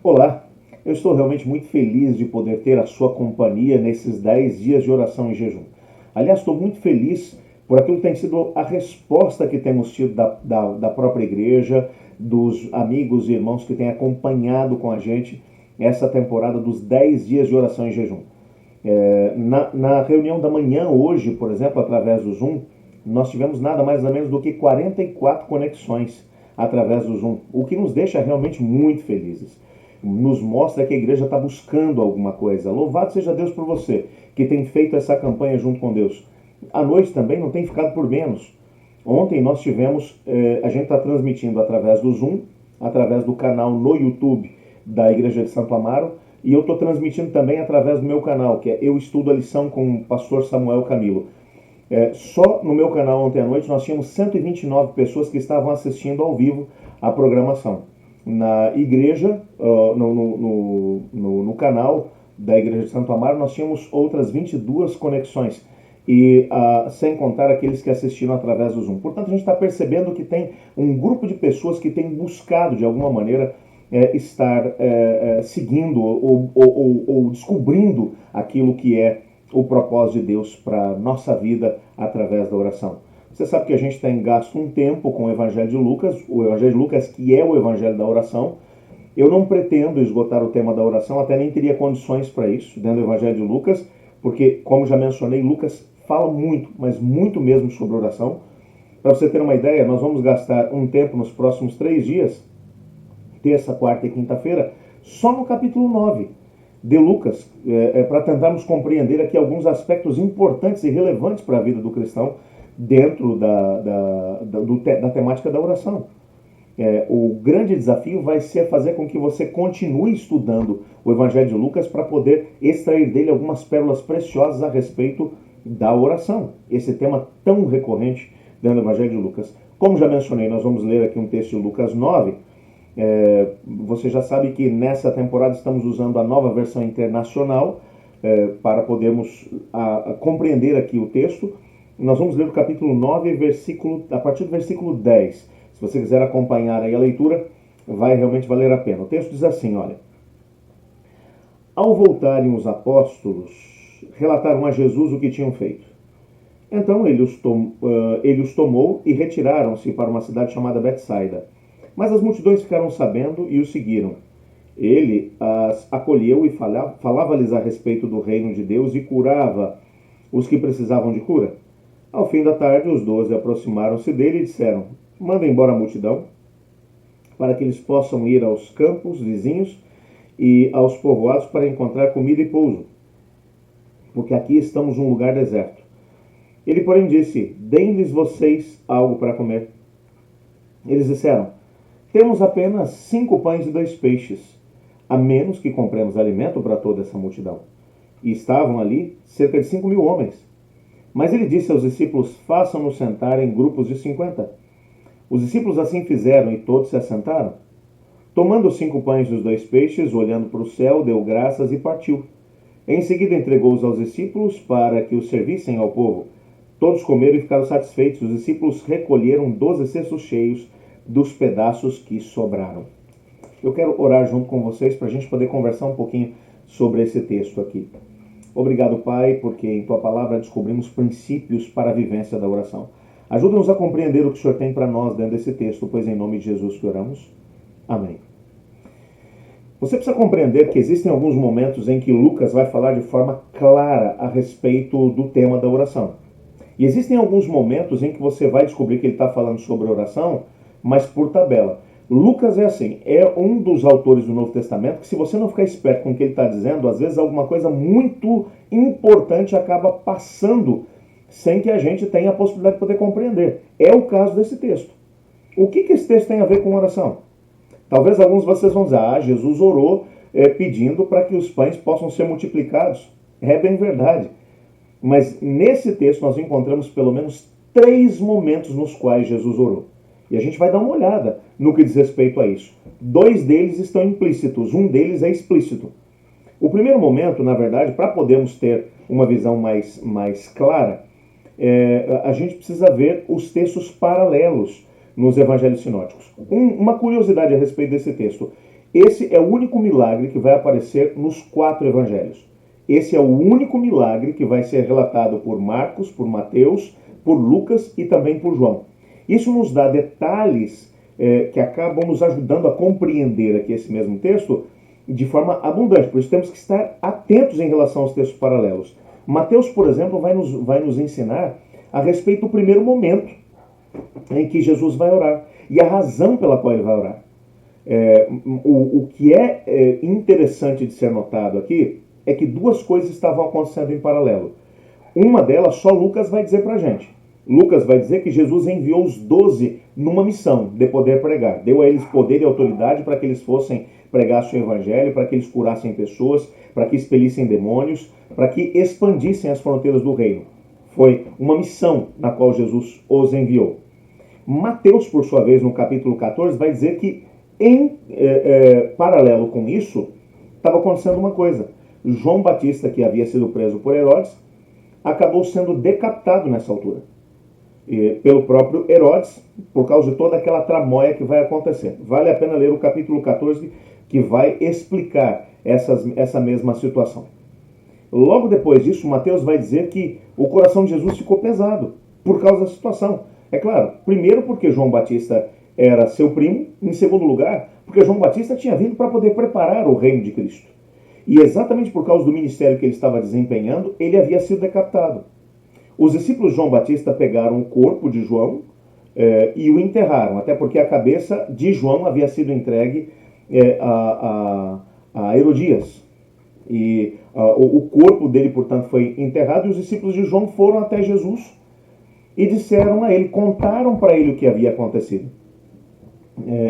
Olá, eu estou realmente muito feliz de poder ter a sua companhia nesses 10 dias de oração e jejum. Aliás, estou muito feliz por aquilo que tem sido a resposta que temos tido da própria igreja, dos amigos e irmãos que têm acompanhado com a gente essa temporada dos 10 dias de oração e jejum. Na reunião da manhã hoje, por exemplo, através do Zoom, nós tivemos nada mais nada menos do que 44 conexões através do Zoom, o que nos deixa realmente muito felizes. Nos mostra que a igreja está buscando alguma coisa. Louvado seja Deus por você, que tem feito essa campanha junto com Deus. A noite também não tem ficado por menos. Ontem nós tivemos, a gente está transmitindo através do Zoom, através do canal no YouTube da Igreja de Santo Amaro, e eu estou transmitindo também através do meu canal, que é Eu Estudo a Lição com o pastor Samuel Camilo. Só no meu canal ontem à noite nós tínhamos 129 pessoas que estavam assistindo ao vivo a programação. Na igreja, no canal da Igreja de Santo Amaro, nós tínhamos outras 22 conexões, e sem contar aqueles que assistiram através do Zoom. Portanto, a gente está percebendo que tem um grupo de pessoas que tem buscado, de alguma maneira, estar seguindo ou descobrindo aquilo que é o propósito de Deus para a nossa vida através da oração. Você sabe que a gente tem gasto um tempo com o Evangelho de Lucas, o Evangelho de Lucas que é o Evangelho da oração. Eu não pretendo esgotar o tema da oração, até nem teria condições para isso dentro do Evangelho de Lucas, porque, como já mencionei, Lucas fala muito, mas muito mesmo sobre oração. Para você ter uma ideia, nós vamos gastar um tempo nos próximos 3 dias, terça, quarta e quinta-feira, só no capítulo 9 de Lucas, para tentarmos compreender aqui alguns aspectos importantes e relevantes para a vida do cristão dentro da temática da oração. O grande desafio vai ser fazer com que você continue estudando o Evangelho de Lucas para poder extrair dele algumas pérolas preciosas a respeito da oração, esse tema tão recorrente dentro do Evangelho de Lucas. Como já mencionei, nós vamos ler aqui um texto de Lucas 9. Você já sabe que nessa temporada estamos usando a nova versão internacional para podermos compreender aqui o texto. Nós vamos ler o capítulo 9, a partir do versículo 10. Se você quiser acompanhar aí a leitura, vai realmente valer a pena. O texto diz assim, olha: Ao voltarem os apóstolos, relataram a Jesus o que tinham feito. Então ele os tomou e retiraram-se para uma cidade chamada Betsaida. Mas as multidões ficaram sabendo e o seguiram. Ele as acolheu e falava-lhes a respeito do reino de Deus e curava os que precisavam de cura. Ao fim da tarde, os 12 aproximaram-se dele e disseram: Manda embora a multidão, para que eles possam ir aos campos vizinhos e aos povoados para encontrar comida e pouso, porque aqui estamos num lugar deserto. Ele, porém, disse: Deem-lhes vocês algo para comer. Eles disseram: Temos apenas 5 pães e 2 peixes, a menos que compremos alimento para toda essa multidão. E estavam ali cerca de 5.000 homens. Mas ele disse aos discípulos: Façam-nos sentar em grupos de 50. Os discípulos assim fizeram e todos se assentaram. Tomando os 5 pães e os 2 peixes, olhando para o céu, deu graças e partiu. Em seguida entregou-os aos discípulos para que os servissem ao povo. Todos comeram e ficaram satisfeitos. Os discípulos recolheram 12 cestos cheios dos pedaços que sobraram. Eu quero orar junto com vocês para a gente poder conversar um pouquinho sobre esse texto aqui. Obrigado, Pai, porque em Tua palavra descobrimos princípios para a vivência da oração. Ajuda-nos a compreender o que o Senhor tem para nós dentro desse texto, pois em nome de Jesus que oramos. Amém. Você precisa compreender que existem alguns momentos em que Lucas vai falar de forma clara a respeito do tema da oração. E existem alguns momentos em que você vai descobrir que ele está falando sobre oração, mas por tabela. Lucas é assim, é um dos autores do Novo Testamento que, se você não ficar esperto com o que ele está dizendo, às vezes alguma coisa muito importante acaba passando sem que a gente tenha a possibilidade de poder compreender. É o caso desse texto. O que esse texto tem a ver com oração? Talvez alguns de vocês vão dizer: Jesus orou pedindo para que os pães possam ser multiplicados. É bem verdade. Mas nesse texto nós encontramos pelo menos 3 momentos nos quais Jesus orou. E a gente vai dar uma olhada no que diz respeito a isso. 2 deles estão implícitos, um deles é explícito. O primeiro momento, na verdade, para podermos ter uma visão mais clara, a gente precisa ver os textos paralelos nos evangelhos sinóticos. Uma curiosidade a respeito desse texto: Esse é o único milagre que vai aparecer nos 4 evangelhos. Esse é o único milagre que vai ser relatado por Marcos, por Mateus, por Lucas e também por João. Isso nos dá detalhes que acabam nos ajudando a compreender aqui esse mesmo texto de forma abundante. Por isso temos que estar atentos em relação aos textos paralelos. Mateus, por exemplo, vai nos ensinar a respeito do primeiro momento em que Jesus vai orar e a razão pela qual ele vai orar. O que é interessante de ser notado aqui é que 2 coisas estavam acontecendo em paralelo. Uma delas só Lucas vai dizer pra gente. Lucas vai dizer que Jesus enviou os 12 numa missão de poder pregar. Deu a eles poder e autoridade para que eles fossem pregar o evangelho, para que eles curassem pessoas, para que expelissem demônios, para que expandissem as fronteiras do reino. Foi uma missão na qual Jesus os enviou. Mateus, por sua vez, no capítulo 14, vai dizer que em paralelo com isso, estava acontecendo uma coisa. João Batista, que havia sido preso por Herodes, acabou sendo decapitado nessa altura. Pelo próprio Herodes, por causa de toda aquela tramóia que vai acontecer. Vale a pena ler o capítulo 14, que vai explicar essa mesma situação. Logo depois disso, Mateus vai dizer que o coração de Jesus ficou pesado por causa da situação. É claro, primeiro porque João Batista era seu primo, em segundo lugar, porque João Batista tinha vindo para poder preparar o reino de Cristo. E exatamente por causa do ministério que ele estava desempenhando, ele havia sido decapitado. Os discípulos de João Batista pegaram o corpo de João e o enterraram, até porque a cabeça de João havia sido entregue a Herodias. E o corpo dele, portanto, foi enterrado, e os discípulos de João foram até Jesus e disseram a ele, contaram para ele o que havia acontecido.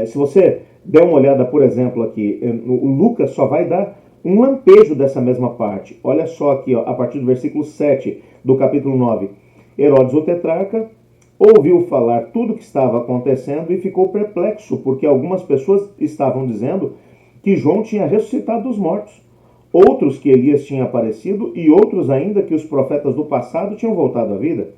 Se você der uma olhada, por exemplo, aqui, o Lucas só vai dar um lampejo dessa mesma parte. Olha só aqui, ó, a partir do versículo 7 do capítulo 9. Herodes, o tetrarca, ouviu falar tudo o que estava acontecendo e ficou perplexo, porque algumas pessoas estavam dizendo que João tinha ressuscitado dos mortos, outros que Elias tinha aparecido e outros ainda que os profetas do passado tinham voltado à vida.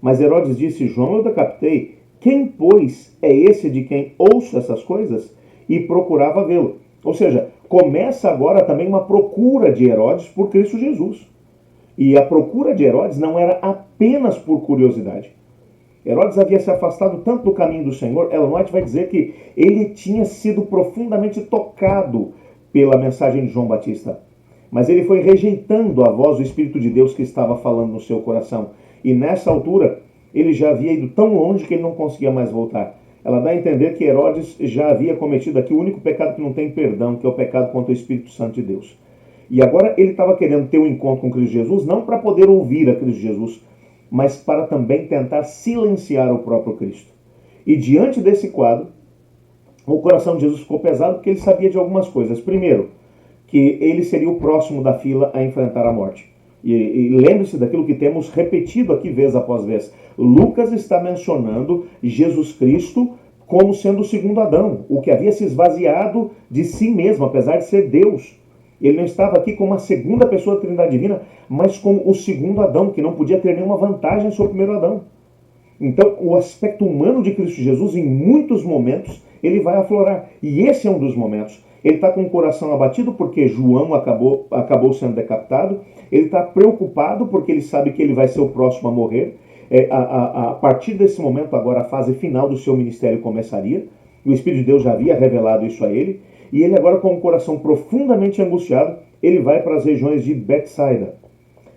Mas Herodes disse, João eu decapitei. Quem, pois, é esse de quem ouço essas coisas? E procurava vê-lo. Ou seja, começa agora também uma procura de Herodes por Cristo Jesus. E a procura de Herodes não era apenas por curiosidade. Herodes havia se afastado tanto do caminho do Senhor, Ellen White vai dizer que ele tinha sido profundamente tocado pela mensagem de João Batista. Mas ele foi rejeitando a voz do Espírito de Deus que estava falando no seu coração. E nessa altura, ele já havia ido tão longe que ele não conseguia mais voltar. Ela dá a entender que Herodes já havia cometido aqui o único pecado que não tem perdão, que é o pecado contra o Espírito Santo de Deus. E agora ele estava querendo ter um encontro com Cristo Jesus, não para poder ouvir a Cristo Jesus, mas para também tentar silenciar o próprio Cristo. E diante desse quadro, o coração de Jesus ficou pesado porque ele sabia de algumas coisas. Primeiro, que ele seria o próximo da fila a enfrentar a morte. E lembre-se daquilo que temos repetido aqui vez após vez. Lucas está mencionando Jesus Cristo como sendo o segundo Adão, o que havia se esvaziado de si mesmo, apesar de ser Deus. Ele não estava aqui como a segunda pessoa da Trindade Divina, mas como o segundo Adão, que não podia ter nenhuma vantagem sobre o primeiro Adão. Então, o aspecto humano de Cristo Jesus, em muitos momentos, ele vai aflorar. E esse é um dos momentos. Ele está com o coração abatido porque João acabou sendo decapitado. Ele está preocupado porque ele sabe que ele vai ser o próximo a morrer. A partir desse momento, agora, a fase final do seu ministério começaria. O Espírito de Deus já havia revelado isso a ele. E ele agora, com o coração profundamente angustiado, ele vai para as regiões de Betsaida.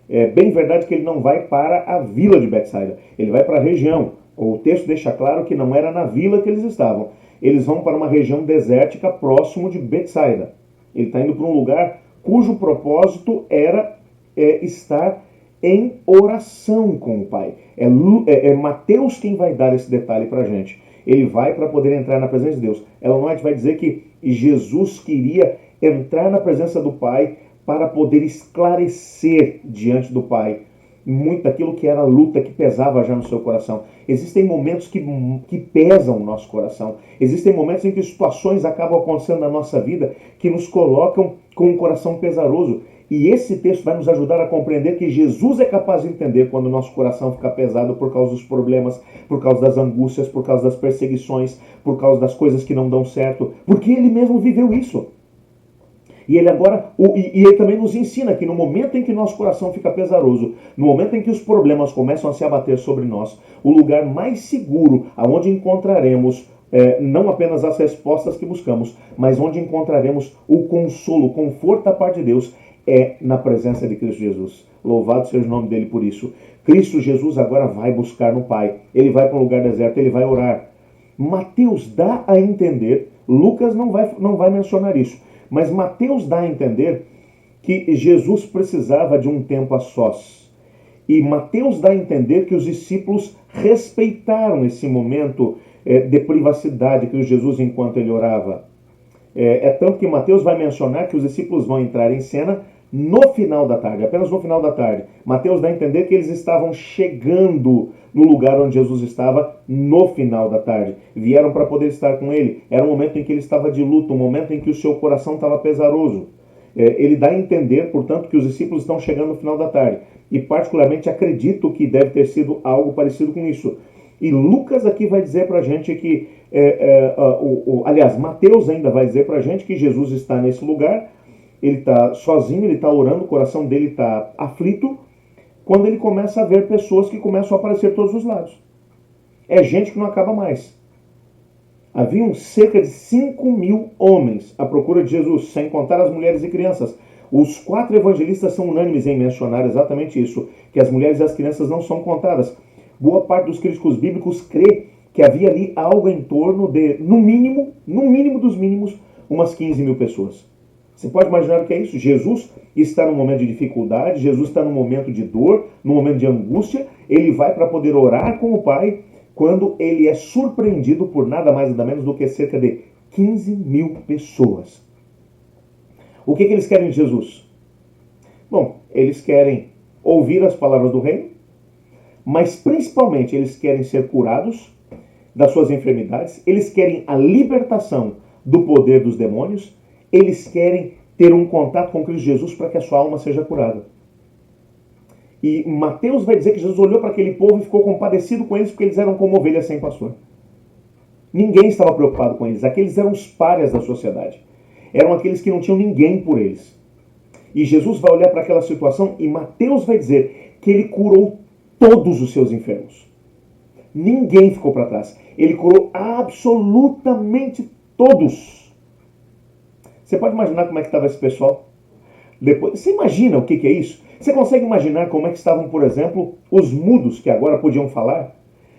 É bem verdade que ele não vai para a vila de Betsaida. Ele vai para a região. O texto deixa claro que não era na vila que eles estavam. Eles vão para uma região desértica próximo de Betsaida. Ele está indo para um lugar cujo propósito era estar em oração com o Pai. É Mateus quem vai dar esse detalhe para a gente. Ele vai para poder entrar na presença de Deus. Ellen White vai dizer que Jesus queria entrar na presença do Pai para poder esclarecer diante do Pai muito daquilo que era a luta que pesava já no seu coração. Existem momentos que pesam o nosso coração. Existem momentos em que situações acabam acontecendo na nossa vida que nos colocam com um coração pesaroso. E esse texto vai nos ajudar a compreender que Jesus é capaz de entender quando o nosso coração fica pesado por causa dos problemas, por causa das angústias, por causa das perseguições, por causa das coisas que não dão certo, porque ele mesmo viveu isso. E ele agora, ele também nos ensina que no momento em que nosso coração fica pesaroso, no momento em que os problemas começam a se abater sobre nós, o lugar mais seguro aonde encontraremos não apenas as respostas que buscamos, mas onde encontraremos o consolo, o conforto da parte de Deus, é na presença de Cristo Jesus. Louvado seja o nome dele por isso. Cristo Jesus agora vai buscar no Pai. Ele vai para um lugar deserto, ele vai orar. Mateus dá a entender, Lucas não vai mencionar isso, mas Mateus dá a entender que Jesus precisava de um tempo a sós. E Mateus dá a entender que os discípulos respeitaram esse momento de privacidade que Jesus enquanto ele orava. É tanto que Mateus vai mencionar que os discípulos vão entrar em cena no final da tarde, apenas no final da tarde. Mateus dá a entender que eles estavam chegando no lugar onde Jesus estava no final da tarde. Vieram para poder estar com ele. Era um momento em que ele estava de luto, um momento em que o seu coração estava pesaroso. Ele dá a entender, portanto, que os discípulos estão chegando no final da tarde. E particularmente acredito que deve ter sido algo parecido com isso. E Lucas aqui vai dizer para a gente que, aliás, Mateus ainda vai dizer para a gente que Jesus está nesse lugar, ele está sozinho, ele está orando, o coração dele está aflito, quando ele começa a ver pessoas que começam a aparecer de todos os lados. É gente que não acaba mais. Haviam cerca de 5.000 homens à procura de Jesus, sem contar as mulheres e crianças. Os 4 evangelistas são unânimes em mencionar exatamente isso, que as mulheres e as crianças não são contadas. Boa parte dos críticos bíblicos crê que havia ali algo em torno de, no mínimo dos mínimos, umas 15.000 pessoas. Você pode imaginar o que é isso? Jesus está num momento de dificuldade, Jesus está num momento de dor, num momento de angústia, ele vai para poder orar com o Pai, quando ele é surpreendido por nada mais nada menos do que cerca de 15.000 pessoas. O que eles querem de Jesus? Bom, eles querem ouvir as palavras do reino, mas principalmente eles querem ser curados das suas enfermidades, eles querem a libertação do poder dos demônios, eles querem ter um contato com Cristo Jesus para que a sua alma seja curada. E Mateus vai dizer que Jesus olhou para aquele povo e ficou compadecido com eles porque eles eram como ovelhas sem pastor. Ninguém estava preocupado com eles. Aqueles eram os párias da sociedade. Eram aqueles que não tinham ninguém por eles. E Jesus vai olhar para aquela situação e Mateus vai dizer que ele curou todos os seus enfermos. Ninguém ficou para trás. Ele curou absolutamente todos. Você pode imaginar como é que estava esse pessoal? Depois, você imagina o que é isso? Você consegue imaginar como é que estavam, por exemplo, os mudos que agora podiam falar?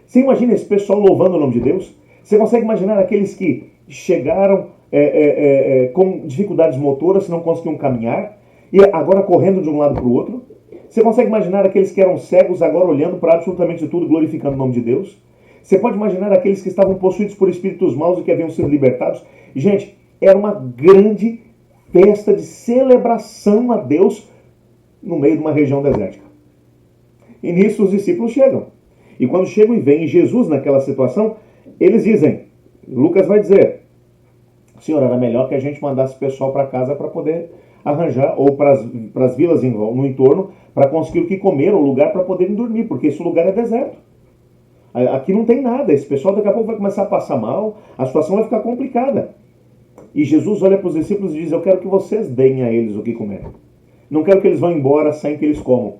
Você imagina esse pessoal louvando o nome de Deus? Você consegue imaginar aqueles que chegaram com dificuldades motoras, não conseguiam caminhar, e agora correndo de um lado para o outro? Você consegue imaginar aqueles que eram cegos agora olhando para absolutamente tudo, glorificando o nome de Deus? Você pode imaginar aqueles que estavam possuídos por espíritos maus e que haviam sido libertados? Gente, era uma grande festa de celebração a Deus no meio de uma região desértica. E nisso os discípulos chegam. E quando chegam e veem Jesus naquela situação, eles dizem, Lucas vai dizer, Senhor, era melhor que a gente mandasse o pessoal para casa para poder arranjar, ou para as vilas no entorno, para conseguir o que comer, ou lugar para poderem dormir, porque esse lugar é deserto. Aqui não tem nada, esse pessoal daqui a pouco vai começar a passar mal, a situação vai ficar complicada. E Jesus olha para os discípulos e diz, eu quero que vocês deem a eles o que comer. Não quero que eles vão embora sem que eles comam.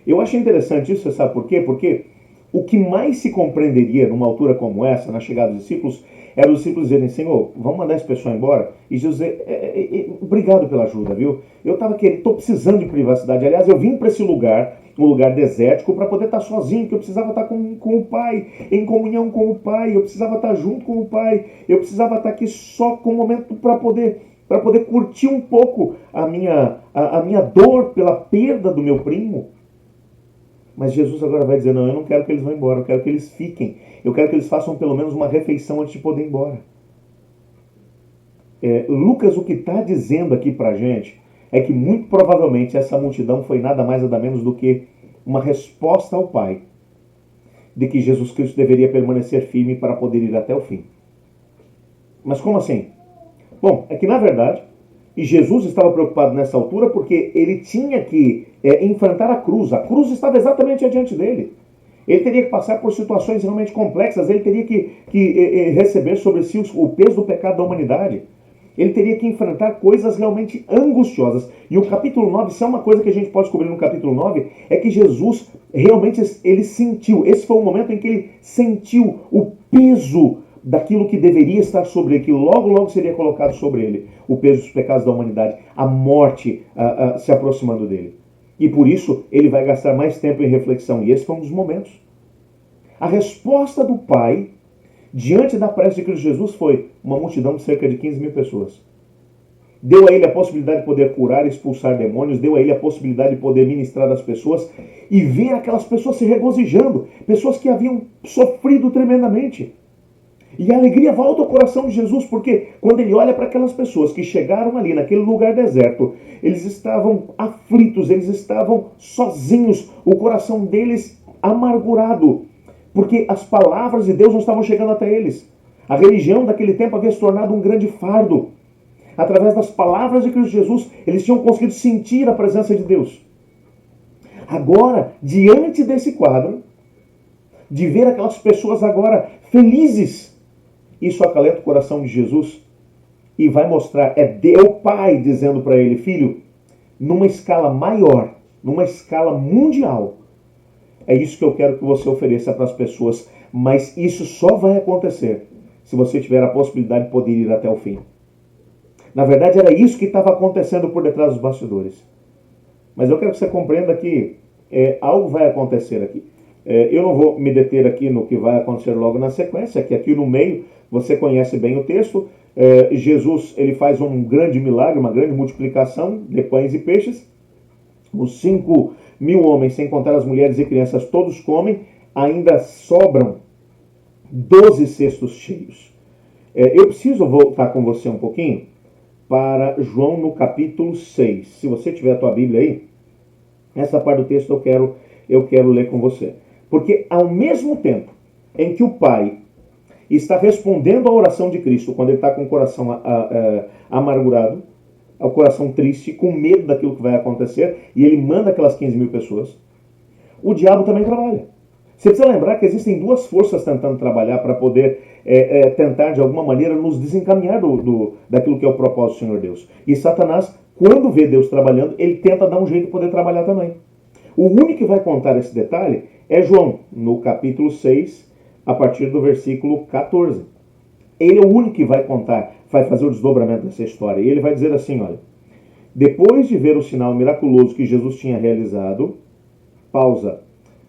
Eu acho interessante isso, você sabe por quê? Porque o que mais se compreenderia numa altura como essa, na chegada dos discípulos, era os discípulos dizerem, Senhor, vamos mandar esse pessoal embora? E Jesus dizer, obrigado pela ajuda, viu? Eu estou precisando de privacidade. Aliás, eu vim para esse lugar, um lugar desértico, para poder estar sozinho, porque eu precisava estar com o Pai, em comunhão com o Pai, eu precisava estar junto com o Pai, eu precisava estar aqui só com o momento para poder curtir um pouco a minha dor pela perda do meu primo. Mas Jesus agora vai dizer, não, eu não quero que eles vão embora, eu quero que eles fiquem. Eu quero que eles façam pelo menos uma refeição antes de poder ir embora. Lucas, o que está dizendo aqui para a gente é que muito provavelmente essa multidão foi nada mais nada menos do que uma resposta ao Pai de que Jesus Cristo deveria permanecer firme para poder ir até o fim. Mas como assim? Bom, é que na verdade E Jesus estava preocupado nessa altura porque ele tinha que enfrentar a cruz. A cruz estava exatamente adiante dele. Ele teria que passar por situações realmente complexas, ele teria que receber sobre si o peso do pecado da humanidade. Ele teria que enfrentar coisas realmente angustiosas. E o capítulo 9, se é uma coisa que a gente pode descobrir no capítulo 9, é que Jesus realmente ele sentiu, esse foi o momento em que ele sentiu o peso daquilo que deveria estar sobre ele, que logo seria colocado sobre ele, o peso dos pecados da humanidade, a morte se aproximando dele. E por isso ele vai gastar mais tempo em reflexão. E esse foi um dos momentos. A resposta do Pai diante da prece de Cristo Jesus foi uma multidão de cerca de 15 mil pessoas. Deu a ele a possibilidade de poder curar, expulsar demônios, deu a ele a possibilidade de poder ministrar às pessoas e ver aquelas pessoas se regozijando, pessoas que haviam sofrido tremendamente. E a alegria volta ao coração de Jesus, porque quando ele olha para aquelas pessoas que chegaram ali naquele lugar deserto, eles estavam aflitos, eles estavam sozinhos, o coração deles amargurado, porque as palavras de Deus não estavam chegando até eles. A religião daquele tempo havia se tornado um grande fardo. Através das palavras de Cristo Jesus, eles tinham conseguido sentir a presença de Deus. Agora, diante desse quadro, de ver aquelas pessoas agora felizes, isso acalenta o coração de Jesus e vai mostrar, o Pai dizendo para ele, filho, numa escala maior, numa escala mundial, é isso que eu quero que você ofereça para as pessoas, mas isso só vai acontecer se você tiver a possibilidade de poder ir até o fim. Na verdade, era isso que estava acontecendo por detrás dos bastidores. Mas eu quero que você compreenda que algo vai acontecer aqui. Eu não vou me deter aqui no que vai acontecer logo na sequência, que aqui no meio você conhece bem o texto. Jesus ele faz um grande milagre, uma grande multiplicação de pães e peixes. Os 5 mil homens, sem contar as mulheres e crianças, todos comem. Ainda sobram 12 cestos cheios. Eu preciso voltar com você um pouquinho para João no capítulo 6. Se você tiver a tua Bíblia aí, essa parte do texto eu quero ler com você. Porque ao mesmo tempo em que o Pai está respondendo à oração de Cristo, quando ele está com o coração amargurado, o coração triste, com medo daquilo que vai acontecer, e ele manda aquelas 15 mil pessoas, o diabo também trabalha. Você precisa lembrar que existem duas forças tentando trabalhar para poder tentar, de alguma maneira, nos desencaminhar daquilo que é o propósito do Senhor Deus. E Satanás, quando vê Deus trabalhando, ele tenta dar um jeito de poder trabalhar também. O único que vai contar esse detalhe é João, no capítulo 6, a partir do versículo 14. Ele é o único que vai contar, vai fazer o desdobramento dessa história. E ele vai dizer assim, olha, depois de ver o sinal miraculoso que Jesus tinha realizado, pausa,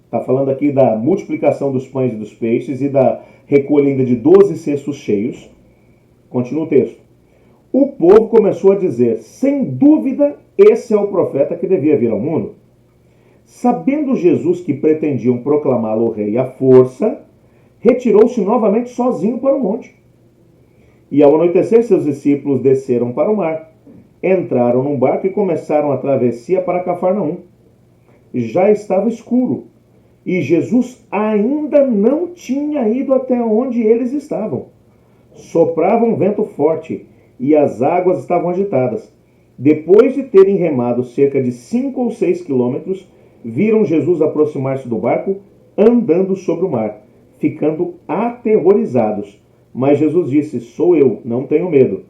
está falando aqui da multiplicação dos pães e dos peixes e da recolha ainda de 12 cestos cheios. Continua o texto. O povo começou a dizer, sem dúvida, esse é o profeta que devia vir ao mundo. Sabendo Jesus que pretendiam proclamá-lo rei à força, retirou-se novamente sozinho para o monte. E ao anoitecer, seus discípulos desceram para o mar, entraram num barco e começaram a travessia para Cafarnaum. Já estava escuro, e Jesus ainda não tinha ido até onde eles estavam. Soprava um vento forte, e as águas estavam agitadas. Depois de terem remado cerca de 5 ou 6 quilômetros, viram Jesus aproximar-se do barco, andando sobre o mar, ficando aterrorizados. Mas Jesus disse, sou eu, não tenho medo.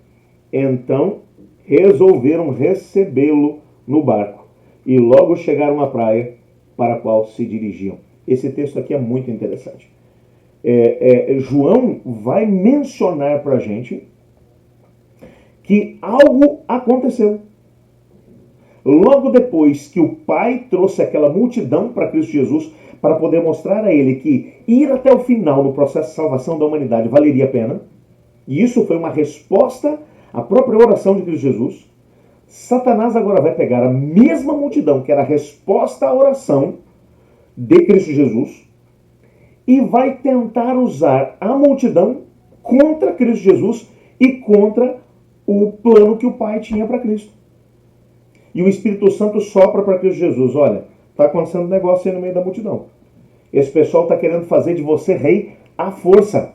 Então resolveram recebê-lo no barco, e logo chegaram à praia para a qual se dirigiam. Esse texto aqui é muito interessante. João vai mencionar para a gente que algo aconteceu. Logo depois que o Pai trouxe aquela multidão para Cristo Jesus, para poder mostrar a ele que ir até o final no processo de salvação da humanidade valeria a pena, e isso foi uma resposta à própria oração de Cristo Jesus, Satanás agora vai pegar a mesma multidão, que era a resposta à oração de Cristo Jesus, e vai tentar usar a multidão contra Cristo Jesus e contra o plano que o Pai tinha para Cristo. E o Espírito Santo sopra para Cristo Jesus, olha, está acontecendo um negócio aí no meio da multidão. Esse pessoal está querendo fazer de você rei à força.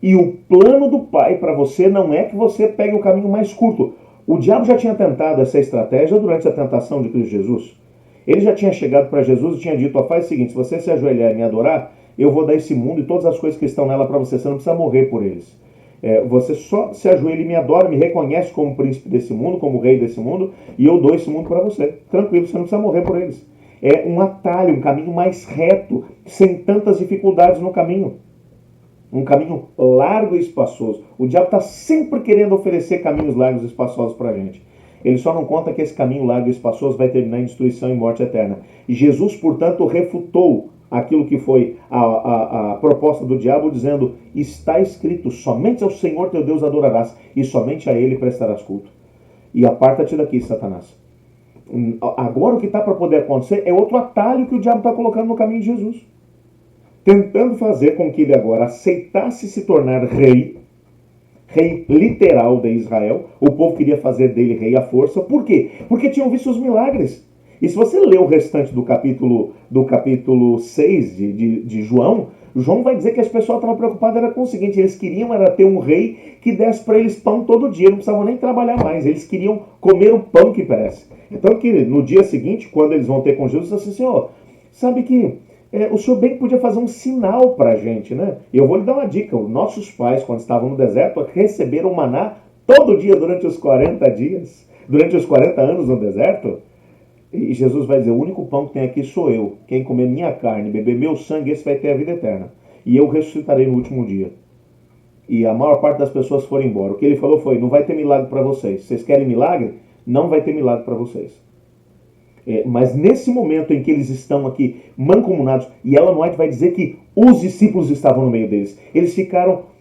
E o plano do Pai para você não é que você pegue o caminho mais curto. O diabo já tinha tentado essa estratégia durante a tentação de Cristo Jesus. Ele já tinha chegado para Jesus e tinha dito: ó, faz o seguinte, se você se ajoelhar e me adorar, eu vou dar esse mundo e todas as coisas que estão nela para você. Você não precisa morrer por eles. Você só se ajoelha e me adora, me reconhece como príncipe desse mundo, como rei desse mundo, e eu dou esse mundo para você. Tranquilo, você não precisa morrer por eles. É um atalho, um caminho mais reto, sem tantas dificuldades no caminho. Um caminho largo e espaçoso. O diabo está sempre querendo oferecer caminhos largos e espaçosos para a gente. Ele só não conta que esse caminho largo e espaçoso vai terminar em destruição e morte eterna. E Jesus, portanto, refutou aquilo que foi a proposta do diabo, dizendo: está escrito, somente ao Senhor teu Deus adorarás, e somente a Ele prestarás culto. E aparta-te daqui, Satanás. Agora o que está para poder acontecer é outro atalho que o diabo está colocando no caminho de Jesus, tentando fazer com que ele agora aceitasse se tornar rei literal de Israel. O povo queria fazer dele rei à força. Por quê? Porque tinham visto os milagres. E se você ler o restante do capítulo 6 de João, João vai dizer que as pessoas estavam preocupadas era com o seguinte: eles queriam era ter um rei que desse para eles pão todo dia, não precisavam nem trabalhar mais, eles queriam comer o pão que perece. Então que no dia seguinte, quando eles vão ter com Jesus, assim: Senhor, sabe que o senhor bem podia fazer um sinal para a gente, né? E eu vou lhe dar uma dica: os nossos pais, quando estavam no deserto, receberam maná todo dia durante os 40 dias, durante os 40 anos no deserto. E Jesus vai dizer: o único pão que tem aqui sou eu. Quem comer minha carne, beber meu sangue, esse vai ter a vida eterna. E eu ressuscitarei no último dia. E a maior parte das pessoas foram embora. O que ele falou foi: não vai ter milagre para vocês. Vocês querem milagre? Não vai ter milagre para vocês. Mas nesse momento em que eles estão aqui mancomunados, e Ellen White vai dizer que os discípulos estavam no meio deles. Eles ficaram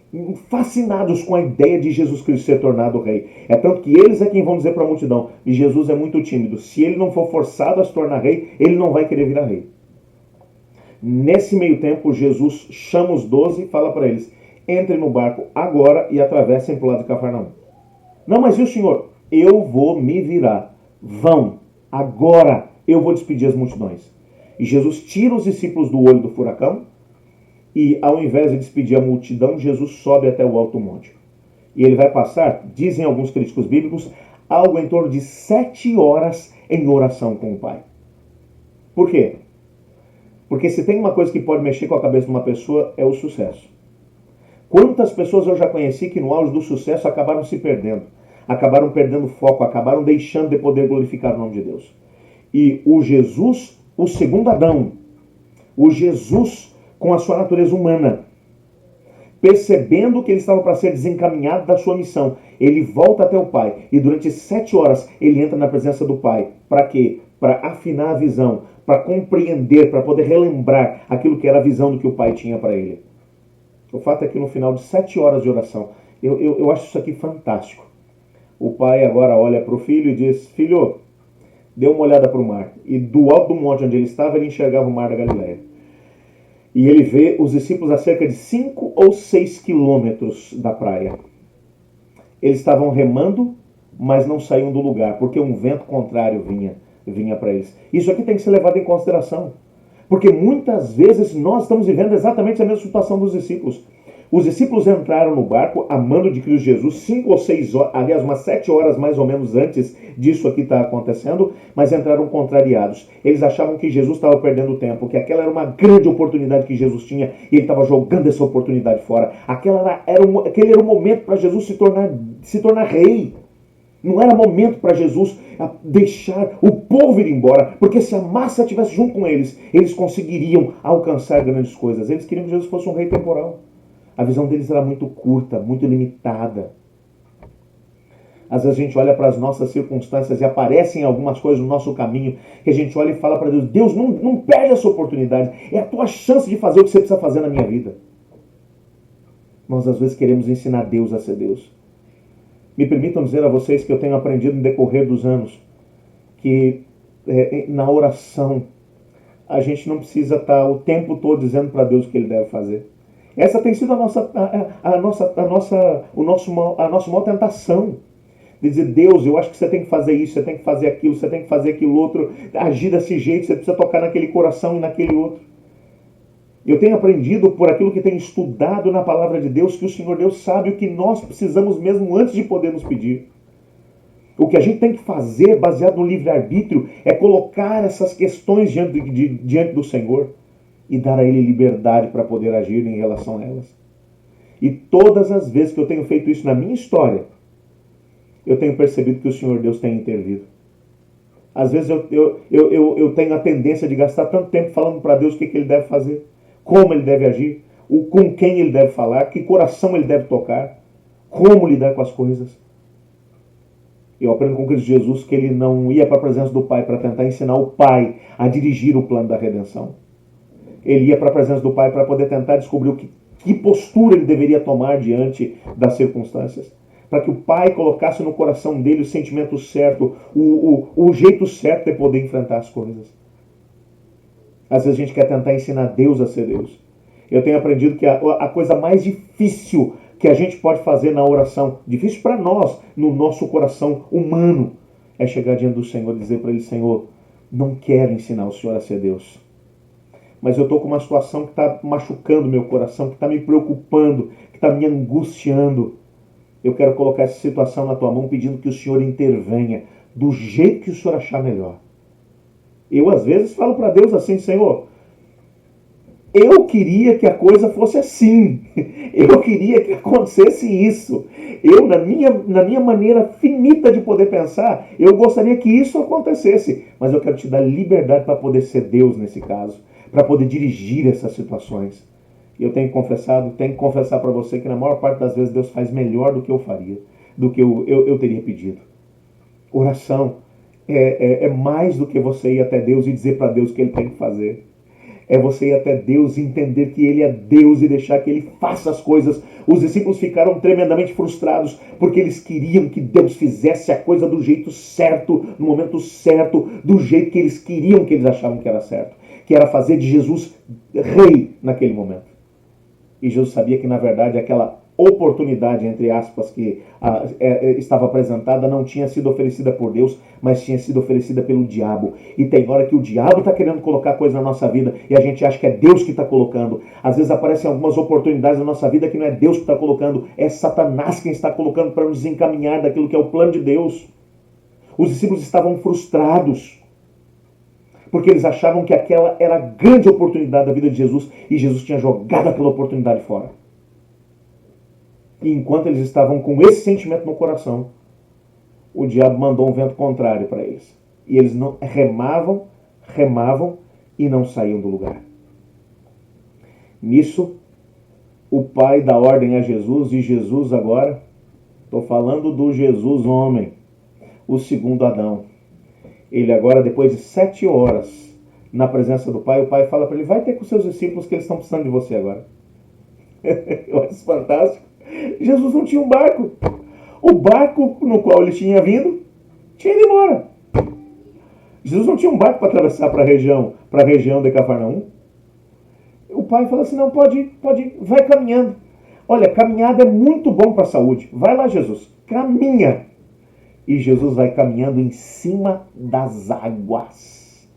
fascinados com a ideia de Jesus Cristo ser tornado rei. É tanto que eles é quem vão dizer para a multidão: e Jesus é muito tímido. Se ele não for forçado a se tornar rei, ele não vai querer virar rei. Nesse meio tempo, Jesus chama os 12 e fala para eles: entrem no barco agora e atravessem para o lado de Cafarnaum. Não, mas e o senhor? Eu vou me virar. Vão. Agora eu vou despedir as multidões. E Jesus tira os discípulos do olho do furacão e, ao invés de despedir a multidão, Jesus sobe até o alto monte. E ele vai passar, dizem alguns críticos bíblicos, algo em torno de 7 horas em oração com o Pai. Por quê? Porque se tem uma coisa que pode mexer com a cabeça de uma pessoa, é o sucesso. Quantas pessoas eu já conheci que no auge do sucesso acabaram se perdendo? Acabaram perdendo foco, acabaram deixando de poder glorificar o nome de Deus. E o Jesus, o segundo Adão, o Jesus com a sua natureza humana, percebendo que ele estava para ser desencaminhado da sua missão, ele volta até o Pai, e durante 7 horas ele entra na presença do Pai. Para quê? Para afinar a visão, para compreender, para poder relembrar aquilo que era a visão do que o Pai tinha para ele. O fato é que no final de 7 horas de oração, eu acho isso aqui fantástico. O pai agora olha para o filho e diz: filho, dê uma olhada para o mar. E do alto do monte onde ele estava, ele enxergava o mar da Galileia. E ele vê os discípulos a cerca de 5 ou 6 quilômetros da praia. Eles estavam remando, mas não saíam do lugar, porque um vento contrário vinha para eles. Isso aqui tem que ser levado em consideração, porque muitas vezes nós estamos vivendo exatamente a mesma situação dos discípulos. Os discípulos entraram no barco a mando de Cristo Jesus 5 ou 6 horas, aliás, umas 7 horas mais ou menos antes disso aqui estar acontecendo, mas entraram contrariados. Eles achavam que Jesus estava perdendo tempo, que aquela era uma grande oportunidade que Jesus tinha e ele estava jogando essa oportunidade fora. Aquele era o momento para Jesus se tornar rei. Não era momento para Jesus deixar o povo ir embora, porque se a massa estivesse junto com eles, eles conseguiriam alcançar grandes coisas. Eles queriam que Jesus fosse um rei temporal. A visão deles era muito curta, muito limitada. Às vezes a gente olha para as nossas circunstâncias e aparecem algumas coisas no nosso caminho que a gente olha e fala para Deus: Deus, não perde essa oportunidade. É a tua chance de fazer o que você precisa fazer na minha vida. Nós às vezes queremos ensinar Deus a ser Deus. Me permitam dizer a vocês que eu tenho aprendido no decorrer dos anos que na oração a gente não precisa estar o tempo todo dizendo para Deus o que Ele deve fazer. Essa tem sido a nossa maior tentação. De dizer: Deus, eu acho que você tem que fazer isso, você tem que fazer aquilo, você tem que fazer aquilo outro, agir desse jeito, você precisa tocar naquele coração e naquele outro. Eu tenho aprendido por aquilo que tenho estudado na palavra de Deus, que o Senhor Deus sabe o que nós precisamos mesmo antes de podermos pedir. O que a gente tem que fazer, baseado no livre-arbítrio, é colocar essas questões diante do Senhor e dar a Ele liberdade para poder agir em relação a elas. E todas as vezes que eu tenho feito isso na minha história, eu tenho percebido que o Senhor Deus tem intervido. Às vezes eu tenho a tendência de gastar tanto tempo falando para Deus o que Ele deve fazer, como Ele deve agir, com quem Ele deve falar, que coração Ele deve tocar, como lidar com as coisas. Eu aprendo com Cristo Jesus que Ele não ia para a presença do Pai para tentar ensinar o Pai a dirigir o plano da redenção. Ele ia para a presença do Pai para poder tentar descobrir que postura ele deveria tomar diante das circunstâncias. Para que o Pai colocasse no coração dele o sentimento certo, o jeito certo de poder enfrentar as coisas. Às vezes a gente quer tentar ensinar Deus a ser Deus. Eu tenho aprendido que a coisa mais difícil que a gente pode fazer na oração, difícil para nós, no nosso coração humano, é chegar diante do Senhor e dizer para Ele: Senhor, não quero ensinar o Senhor a ser Deus, mas eu estou com uma situação que está machucando meu coração, que está me preocupando, que está me angustiando. Eu quero colocar essa situação na tua mão, pedindo que o Senhor intervenha do jeito que o Senhor achar melhor. Eu às vezes falo para Deus assim: Senhor, eu queria que a coisa fosse assim. Eu queria que acontecesse isso. Eu, na minha maneira finita de poder pensar, eu gostaria que isso acontecesse. Mas eu quero te dar liberdade para poder ser Deus nesse caso, para poder dirigir essas situações. E eu tenho que confessar para você que na maior parte das vezes Deus faz melhor do que eu faria, do que eu teria pedido. Oração é mais do que você ir até Deus e dizer para Deus o que Ele tem que fazer. É você ir até Deus e entender que Ele é Deus e deixar que Ele faça as coisas. Os discípulos ficaram tremendamente frustrados porque eles queriam que Deus fizesse a coisa do jeito certo, no momento certo, do jeito que eles queriam, que eles achavam que era certo, que era fazer de Jesus rei naquele momento. E Jesus sabia que, na verdade, aquela oportunidade, entre aspas, que estava apresentada não tinha sido oferecida por Deus, mas tinha sido oferecida pelo diabo. E tem hora que o diabo está querendo colocar coisa na nossa vida e a gente acha que é Deus que está colocando. Às vezes aparecem algumas oportunidades na nossa vida que não é Deus que está colocando, é Satanás quem está colocando para nos desencaminhar daquilo que é o plano de Deus. Os discípulos estavam frustrados porque eles achavam que aquela era a grande oportunidade da vida de Jesus e Jesus tinha jogado aquela oportunidade fora. E enquanto eles estavam com esse sentimento no coração, o diabo mandou um vento contrário para eles. E eles não remavam e não saíam do lugar. Nisso, o Pai dá ordem a Jesus, e Jesus agora, estou falando do Jesus homem, o segundo Adão. Ele agora, depois de 7 horas na presença do Pai, o Pai fala para ele: vai ter com seus discípulos que eles estão precisando de você agora. Eu acho isso fantástico. Jesus não tinha um barco. O barco no qual ele tinha vindo tinha ido embora. Jesus não tinha um barco para atravessar para a região de Cafarnaum. O Pai falou assim: não, pode ir, vai caminhando. Olha, caminhada é muito bom para a saúde. Vai lá, Jesus, caminha. E Jesus vai caminhando em cima das águas.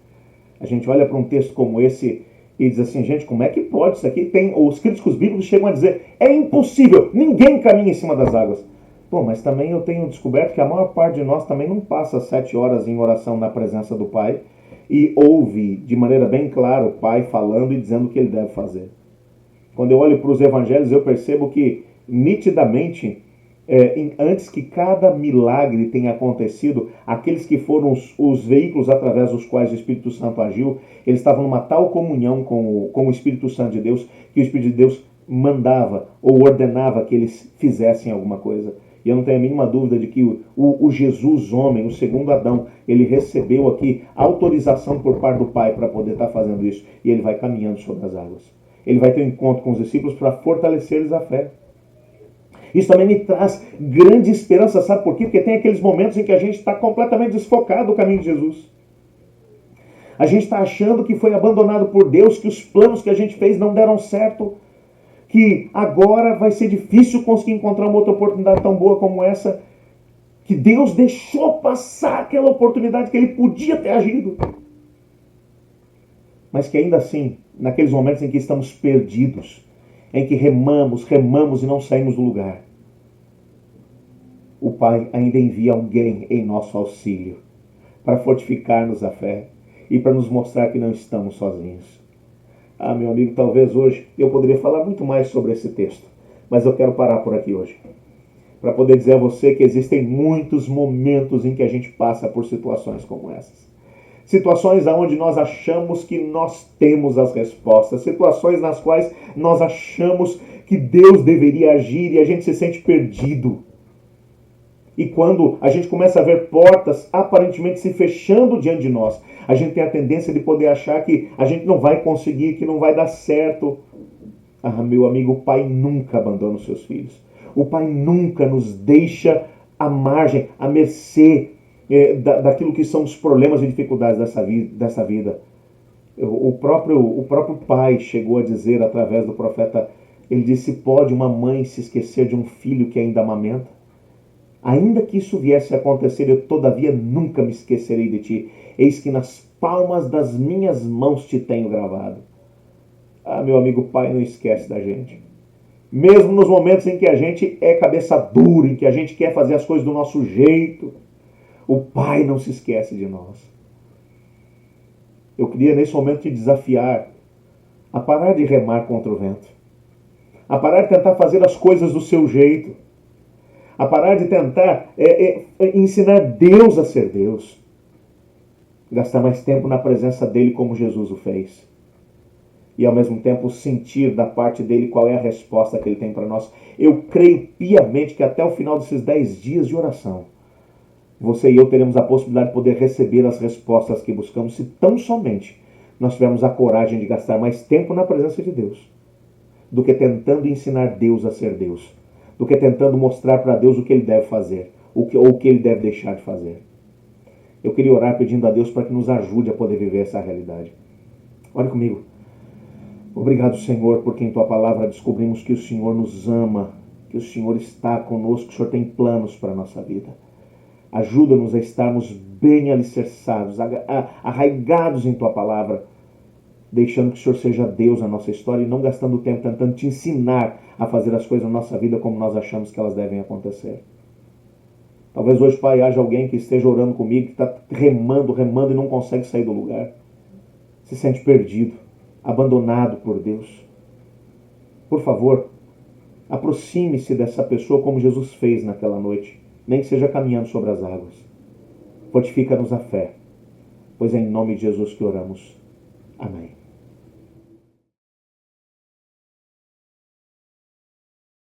A gente olha para um texto como esse e diz assim: gente, como é que pode isso aqui? Os críticos bíblicos chegam a dizer: é impossível, ninguém caminha em cima das águas. Bom, mas também eu tenho descoberto que a maior parte de nós também não passa 7 horas em oração na presença do Pai e ouve de maneira bem clara o Pai falando e dizendo o que Ele deve fazer. Quando eu olho para os evangelhos, eu percebo que nitidamente, antes que cada milagre tenha acontecido, aqueles que foram os veículos através dos quais o Espírito Santo agiu, eles estavam numa tal comunhão com o Espírito Santo de Deus, que o Espírito de Deus mandava ou ordenava que eles fizessem alguma coisa. E eu não tenho a mínima dúvida de que o Jesus homem, o segundo Adão, ele recebeu aqui autorização por parte do Pai para poder estar fazendo isso. E ele vai caminhando sobre as águas. Ele vai ter um encontro com os discípulos para fortalecer-lhes a fé. Isso também me traz grande esperança, sabe por quê? Porque tem aqueles momentos em que a gente está completamente desfocado do caminho de Jesus. A gente está achando que foi abandonado por Deus, que os planos que a gente fez não deram certo, que agora vai ser difícil conseguir encontrar uma outra oportunidade tão boa como essa, que Deus deixou passar aquela oportunidade que Ele podia ter agido. Mas que ainda assim, naqueles momentos em que estamos perdidos, em que remamos e não saímos do lugar, o Pai ainda envia alguém em nosso auxílio para fortificar-nos a fé e para nos mostrar que não estamos sozinhos. Ah, meu amigo, talvez hoje eu poderia falar muito mais sobre esse texto, mas eu quero parar por aqui hoje, para poder dizer a você que existem muitos momentos em que a gente passa por situações como essas. Situações onde nós achamos que nós temos as respostas, situações nas quais nós achamos que Deus deveria agir e a gente se sente perdido. E quando a gente começa a ver portas aparentemente se fechando diante de nós, a gente tem a tendência de poder achar que a gente não vai conseguir, que não vai dar certo. Ah, meu amigo, o Pai nunca abandona os seus filhos. O Pai nunca nos deixa à margem, à mercê daquilo que são os problemas e dificuldades dessa vida. O próprio Pai chegou a dizer através do profeta, ele disse: pode uma mãe se esquecer de um filho que ainda amamenta? Ainda que isso viesse a acontecer, eu todavia nunca me esquecerei de ti. Eis que nas palmas das minhas mãos te tenho gravado. Ah, meu amigo, o Pai não esquece da gente. Mesmo nos momentos em que a gente é cabeça dura, em que a gente quer fazer as coisas do nosso jeito, o Pai não se esquece de nós. Eu queria nesse momento te desafiar a parar de remar contra o vento, a parar de tentar fazer as coisas do seu jeito, a parar de tentar ensinar Deus a ser Deus, gastar mais tempo na presença dele como Jesus o fez, e ao mesmo tempo sentir da parte dele qual é a resposta que ele tem para nós. Eu creio piamente que até o final desses 10 dias de oração, você e eu teremos a possibilidade de poder receber as respostas que buscamos, se tão somente nós tivermos a coragem de gastar mais tempo na presença de Deus, do que tentando ensinar Deus a ser Deus, do que tentando mostrar para Deus o que ele deve fazer, ou o que ele deve deixar de fazer. Eu queria orar pedindo a Deus para que nos ajude a poder viver essa realidade. Olhe comigo. Obrigado, Senhor, porque em Tua palavra descobrimos que o Senhor nos ama, que o Senhor está conosco, que o Senhor tem planos para a nossa vida. Ajuda-nos a estarmos bem alicerçados, arraigados em Tua palavra, deixando que o Senhor seja Deus na nossa história e não gastando tempo tentando te ensinar a fazer as coisas na nossa vida como nós achamos que elas devem acontecer. Talvez hoje, Pai, haja alguém que esteja orando comigo, que está remando e não consegue sair do lugar. Se sente perdido, abandonado por Deus. Por favor, aproxime-se dessa pessoa como Jesus fez naquela noite, nem que seja caminhando sobre as águas. Fortifica-nos a fé, pois é em nome de Jesus que oramos. Amém.